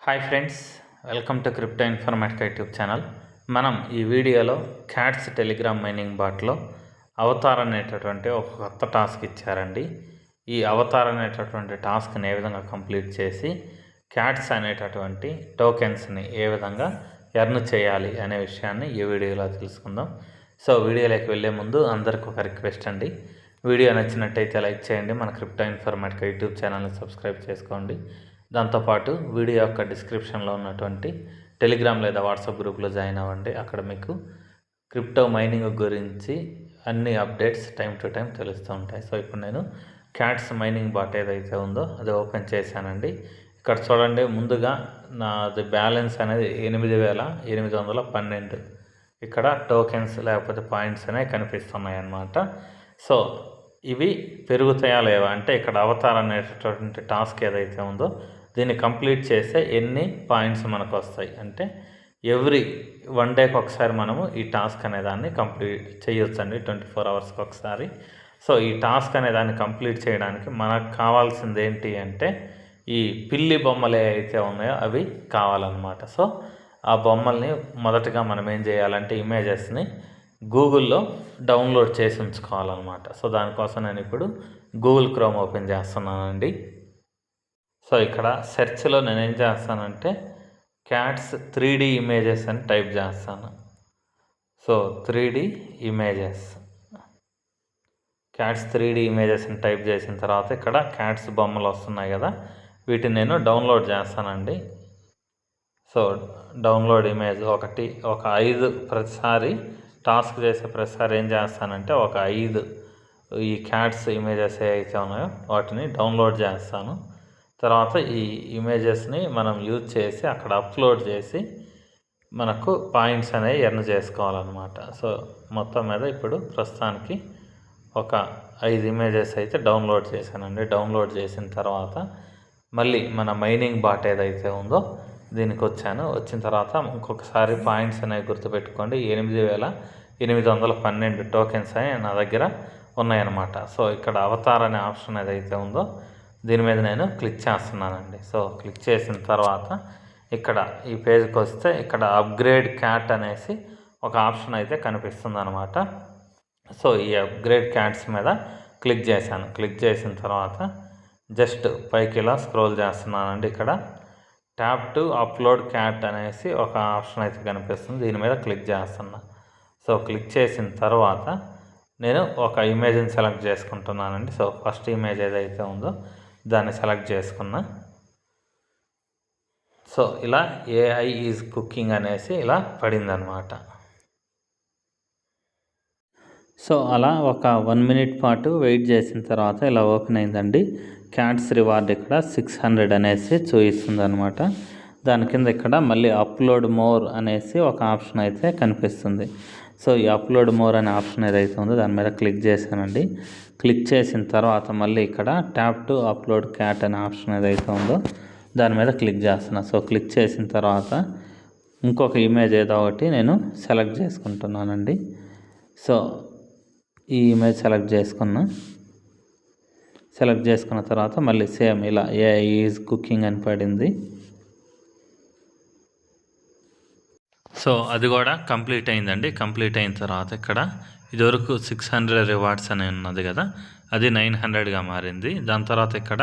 Hi friends, welcome to crypto informatic YouTube channel. మనం ఈ వీడియోలో క్యాట్స్ టెలిగ్రామ్ మైనింగ్ బాట్లో అవతార్ అనేటటువంటి ఒక కొత్త టాస్క్ ఇచ్చారండి. ఈ అవతార్ అనేటటువంటి టాస్క్ని ఏ విధంగా కంప్లీట్ చేసి క్యాట్స్ అనేటటువంటి టోకెన్స్ని ఏ విధంగా ఎర్న్ చేయాలి అనే విషయాన్ని ఈ వీడియోలో తెలుసుకుందాం. సో వీడియోలోకి వెళ్ళే ముందు అందరికీ ఒక రిక్వెస్ట్ అండి. వీడియో నచ్చినట్టయితే లైక్ చేయండి, మన క్రిప్టో ఇన్ఫర్మేటిక్ యూట్యూబ్ ఛానల్ని సబ్స్క్రైబ్ చేసుకోండి. దాంతోపాటు వీడియో యొక్క డిస్క్రిప్షన్లో ఉన్నటువంటి టెలిగ్రామ్ లేదా వాట్సాప్ గ్రూప్లో జాయిన్ అవ్వండి. అక్కడ మీకు క్రిప్టో మైనింగ్ గురించి అన్ని అప్డేట్స్ టైం టు టైం తెలుస్తూ ఉంటాయి. సో ఇప్పుడు నేను క్యాట్స్ మైనింగ్ బాట్ ఏదైతే ఉందో అది ఓపెన్ చేశానండి. ఇక్కడ చూడండి, ముందుగా నాది బ్యాలెన్స్ అనేది 8,812 ఇక్కడ టోకెన్స్ లేకపోతే పాయింట్స్ అనేవి కనిపిస్తున్నాయి అన్నమాట. సో ఇవి పెరుగుతాయా లేవా అంటే ఇక్కడ అవతార్ అనేటటువంటి టాస్క్ ఏదైతే ఉందో దీన్ని కంప్లీట్ చేస్తే ఎన్ని పాయింట్స్ మనకు వస్తాయి అంటే ఎవ్రీ 1 డేకి ఒకసారి మనము ఈ టాస్క్ అనే దాన్ని కంప్లీట్ చేయొచ్చండి, 24 అవర్స్కి ఒకసారి. సో ఈ టాస్క్ అనే దాన్ని కంప్లీట్ చేయడానికి మనకు కావాల్సింది ఏంటి అంటే ఈ పిల్లి బొమ్మలు ఏవైతే ఉన్నాయో అవి కావాలన్నమాట. సో ఆ బొమ్మల్ని మొదటగా మనం ఏం చేయాలంటే ఇమేజెస్ని గూగుల్లో డౌన్లోడ్ చేసి ఉంచుకోవాలన్నమాట. సో దానికోసం నేను ఇప్పుడు గూగుల్ క్రోమ్ ఓపెన్ చేస్తున్నానండి. సో ఇక్కడ సెర్చ్లో నేను ఏం చేస్తానంటే క్యాట్స్ 3D ఇమేజెస్ అని టైప్ చేస్తాను. So 3D images, cats 3D images అని టైప్ చేసిన తర్వాత ఇక్కడ క్యాట్స్ బొమ్మలు వస్తున్నాయి కదా, వీటిని నేను డౌన్లోడ్ చేస్తానండి. సో డౌన్లోడ్ ఇమేజ్ ఒక 5 ప్రతిసారి టాస్క్ చేసే ప్రతిసారి ఏం చేస్తానంటే ఒక 5 ఈ క్యాట్స్ ఇమేజెస్ ఏవైతే ఉన్నాయో వాటిని డౌన్లోడ్ చేస్తాను. తర్వాత ఈ ఇమేజెస్ని మనం యూజ్ చేసి అక్కడ అప్లోడ్ చేసి మనకు పాయింట్స్ అనేవి ఎర్న్ చేసుకోవాలన్నమాట. సో మొత్తం మీద ఇప్పుడు ప్రస్తుతానికి ఒక 5 ఇమేజెస్ అయితే డౌన్లోడ్ చేశానండి. డౌన్లోడ్ చేసిన తర్వాత మళ్ళీ మన మైనింగ్ బాట్ ఏదైతే ఉందో దీనికి వచ్చిన తర్వాత ఇంకొకసారి పాయింట్స్ అనేవి గుర్తుపెట్టుకోండి. 8,812 టోకెన్స్ అని నా దగ్గర ఉన్నాయన్నమాట. సో ఇక్కడ అవతార్ అనే ఆప్షన్ ఏదైతే ఉందో దీని మీద నేను క్లిక్ చేస్తున్నానండి. సో క్లిక్ చేసిన తర్వాత ఇక్కడ ఈ పేజ్కి వస్తే ఇక్కడ అప్గ్రేడ్ క్యాట్ అనేసి ఒక ఆప్షన్ అయితే కనిపిస్తుంది అనమాట. సో ఈ అప్గ్రేడ్ క్యాట్స్ మీద క్లిక్ చేశాను. క్లిక్ చేసిన తర్వాత జస్ట్ పైకి ఇలా స్క్రోల్ చేస్తున్నానండి. ఇక్కడ ట్యాప్ టు అప్లోడ్ క్యాట్ అనేసి ఒక ఆప్షన్ అయితే కనిపిస్తుంది, దీని మీద క్లిక్ చేస్తున్నా. సో క్లిక్ చేసిన తర్వాత నేను ఒక ఇమేజ్ని సెలెక్ట్ చేసుకుంటున్నానండి. సో ఫస్ట్ ఇమేజ్ ఏదైతే ఉందో దాన్ని సెలెక్ట్ చేసుకున్నా. సో ఇలా AI ఈజ్ కుకింగ్ అనేసి ఇలా పడిందనమాట. సో అలా ఒక 1 మినిట్ పాటు వెయిట్ చేసిన తర్వాత ఇలా ఓపెన్ అయిందండి. క్యాట్స్ రివార్డ్ ఇక్కడ 600 అనేసి చూపిస్తుంది అనమాట. దాని కింద ఇక్కడ మళ్ళీ అప్లోడ్ మోర్ అనేసి ఒక ఆప్షన్ అయితే కనిపిస్తుంది. సో ఈ అప్లోడ్ మోర్ అనే ఆప్షన్ ఏదైతే ఉందో దాని మీద క్లిక్ చేశానండి. క్లిక్ చేసిన తర్వాత మళ్ళీ ఇక్కడ ట్యాప్ టు అప్లోడ్ క్యాట్ అనే ఆప్షన్ ఏదైతే ఉందో దాని మీద క్లిక్ చేస్తున్నా. సో క్లిక్ చేసిన తర్వాత ఇంకొక ఇమేజ్ ఏదో ఒకటి నేను సెలెక్ట్ చేసుకుంటున్నానండి. సో ఈ ఇమేజ్ సెలెక్ట్ చేసుకున్న తర్వాత మళ్ళీ సేమ్ ఇలా AI ఈజ్ కుకింగ్ అని పడింది. సో అది కూడా కంప్లీట్ అయిందండి. కంప్లీట్ అయిన తర్వాత ఇక్కడ ఇదివరకు 600 రివార్డ్స్ అని ఉన్నది కదా, అది 900గా మారింది. దాని తర్వాత ఇక్కడ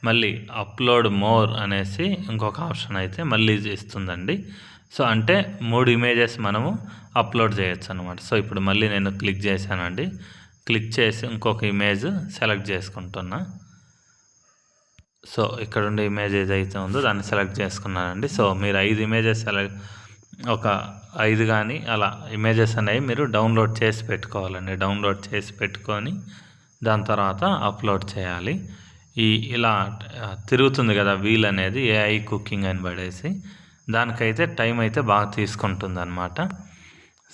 మళ్ళీ అప్లోడ్ మోర్ అనేసి ఇంకొక ఆప్షన్ అయితే మళ్ళీ ఇస్తుందండి. సో అంటే 3 ఇమేజెస్ మనము అప్లోడ్ చేయొచ్చు అనమాట. సో ఇప్పుడు మళ్ళీ నేను క్లిక్ చేశానండి. క్లిక్ చేసి ఇంకొక ఇమేజ్ సెలెక్ట్ చేసుకుంటున్నా. సో ఇక్కడ ఉండే ఇమేజ్ ఏదైతే ఉందో దాన్ని సెలెక్ట్ చేసుకున్నానండి. సో మీరు 5 ఇమేజెస్ ఒక 5 కానీ అలా ఇమేజెస్ అనేవి మీరు డౌన్లోడ్ చేసి పెట్టుకోవాలండి. డౌన్లోడ్ చేసి పెట్టుకొని దాని తర్వాత అప్లోడ్ చేయాలి. ఇలా తిరుగుతుంది కదా వీల్ అనేది, AI కుకింగ్ అని పడేసి దానికైతే టైం అయితే బాగా తీసుకుంటుంది అనమాట.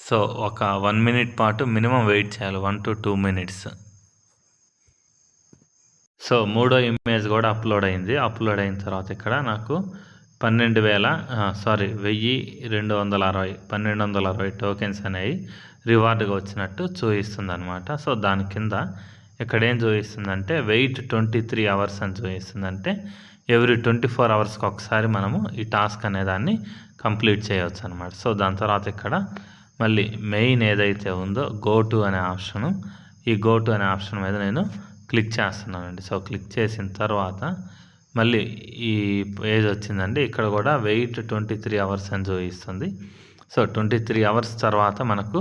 సో ఒక 1 మినిట్ పాటు మినిమం వెయిట్ చేయాలి, 1 to 2 మినిట్స్. సో 3వ ఇమేజ్ కూడా అప్లోడ్ అయింది. అప్లోడ్ అయిన తర్వాత ఇక్కడ నాకు 1260 టోకెన్స్ అనేవి రివార్డ్గా వచ్చినట్టు చూపిస్తుంది అనమాట. సో దాని కింద ఇక్కడ ఏం చూపిస్తుందంటే వెయిట్ 23 అవర్స్ అని చూపిస్తుంది. అంటే ఎవ్రీ 24 అవర్స్కి ఒకసారి మనము ఈ టాస్క్ అనేదాన్ని కంప్లీట్ చేయవచ్చు అనమాట. సో దాని తర్వాత ఇక్కడ మళ్ళీ మెయిన్ ఏదైతే ఉందో గో టు అనే ఆప్షను, ఈ గో టు అనే ఆప్షన్ మీద నేను క్లిక్ చేస్తున్నానండి. సో క్లిక్ చేసిన తర్వాత మళ్ళీ ఈ పేజ్ వచ్చిందండి. ఇక్కడ కూడా వెయిట్ 23 అవర్స్ అని చూపిస్తుంది. సో 23 అవర్స్ తర్వాత మనకు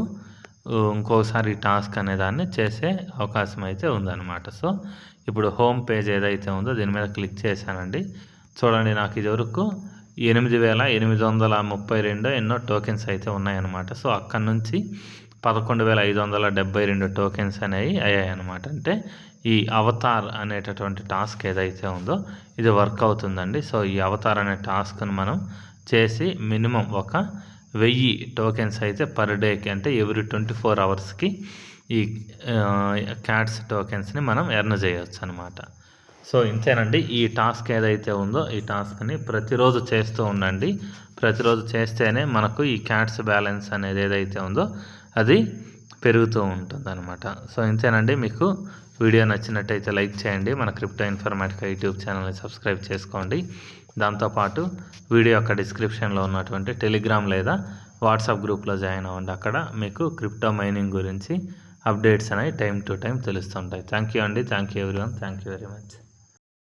ఇంకోసారి టాస్క్ అనేదాన్ని చేసే అవకాశం అయితే ఉందన్నమాట. సో ఇప్పుడు హోమ్ పేజ్ ఏదైతే ఉందో దీని మీద క్లిక్ చేశానండి. చూడండి, నాకు ఇదివరకు 8,832 ఎన్నో టోకెన్స్ అయితే ఉన్నాయన్నమాట. సో అక్కడ నుంచి 11,572 టోకెన్స్ అనేవి అయ్యాయన్నమాట. అంటే ఈ అవతార్ అనేటటువంటి టాస్క్ ఏదైతే ఉందో ఇది వర్క్ అవుతుందండి. సో ఈ అవతార్ అనే టాస్క్ను మనం చేసి మినిమం ఒక 1000 టోకెన్స్ అయితే పర్ డేకి, అంటే ఎవ్రీ 24 అవర్స్కి ఈ క్యాట్స్ టోకెన్స్ని మనం ఎర్న్ చేయవచ్చు అనమాట. సో ఇంతేనండి. ఈ టాస్క్ ఏదైతే ఉందో ఈ టాస్క్ని ప్రతిరోజు చేస్తూ ఉండండి. ప్రతిరోజు చేస్తేనే మనకు ఈ క్యాట్స్ బ్యాలెన్స్ అనేది ఏదైతే ఉందో అది పెరుగుతూ ఉంటుందన్నమాట. సో ఇంతేనండి. మీకు వీడియో నచ్చినట్టయితే లైక్ చేయండి. మన క్రిప్టో ఇన్ఫర్మేటికా యూట్యూబ్ ఛానల్ని సబ్స్క్రైబ్ చేసుకోండి. దాంతోపాటు వీడియో యొక్క డిస్క్రిప్షన్లో ఉన్నటువంటి టెలిగ్రామ్ లేదా వాట్సాప్ గ్రూప్లో జాయిన్ అవ్వండి. అక్కడ మీకు క్రిప్టో మైనింగ్ గురించి అప్డేట్స్ అనేవి టైం టు టైం తెలుస్తుంటాయి. థ్యాంక్ యూ అండి. Thank you everyone. Thank you very much.